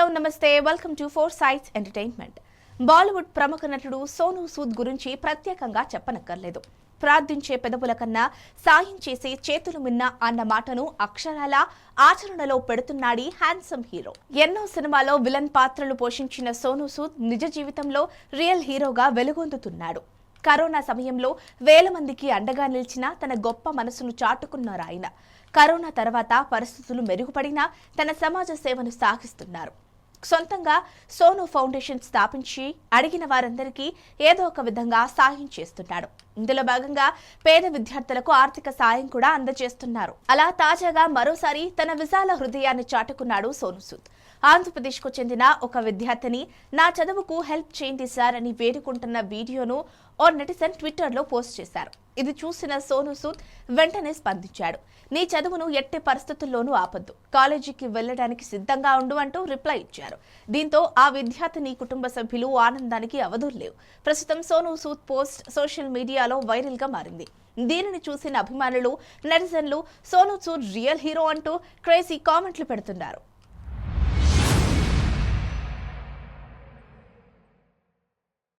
Hello నమస్తే welcome to four sights entertainment. Bollywood ప్రముఖ నటుడు సోనూ సూద్ గురించి ప్రత్యేకంగా చెప్పనక్కర్లేదు. ప్రార్థించే పెదవుల కన్నా సాయం చేసే చేతులు మిన్న అన్న మాటను అక్షరాల ఆచరణలో పెడుతున్నాడీ హ్యాండ్సమ్ హీరో. ఎన్నో సినిమాలో విలన్ పాత్రలు పోషించిన సోనూ సూద్ నిజ జీవితంలో రియల్ హీరోగా వెలుగొందుతున్నాడు. కరోనా సమయంలో వేల మందికి అండగా నిలిచిన తన గొప్ప మనసును చాటుకున్నారు ఆయన. కరోనా తర్వాత పరిస్థితులు మెరుగుపడినా తన సమాజ సేవను సాగిస్తున్నారు. సొంతంగా సోనూ ఫౌండేషన్ స్థాపించి అడిగిన వారందరికీ ఏదో ఒక విధంగా సాయం చేస్తున్నాడు. ఇందులో భాగంగా పేద విద్యార్థులకు ఆర్థిక సాయం కూడా అందజేస్తున్నారు. అలా తాజాగా మరోసారి తన విశాల హృదయాన్ని చాటుకున్నాడు సోనూ సూద్. ఆంధ్రప్రదేశ్కు చెందిన ఒక విద్యార్థిని నా చదువుకు హెల్ప్ చేయండి సార్ అని వేడుకుంటున్న వీడియోను ఓ నెటిజన్ ట్విట్టర్లో పోస్ట్ చేశారు. ఇది చూసిన సోనూ సూద్ వెంటనే స్పందించాడు. నీ చదువును ఎట్టి పరిస్థితుల్లోనూ ఆపొద్దు, కాలేజీకి వెళ్లడానికి సిద్ధంగా ఉండు అంటూ రిప్లై ఇచ్చారు. దీంతో ఆ విద్యార్థిని కుటుంబ సభ్యులు ఆనందానికి అవధులు లేవు. ప్రస్తుతం సోనూ సూద్ పోస్ట్ సోషల్ మీడియాలో వైరల్ గా మారింది. దీనిని చూసిన అభిమానులు, నెటిజన్లు సోనూ సూద్ రియల్ హీరో అంటూ క్రేజీ కామెంట్లు పెడుతున్నారు.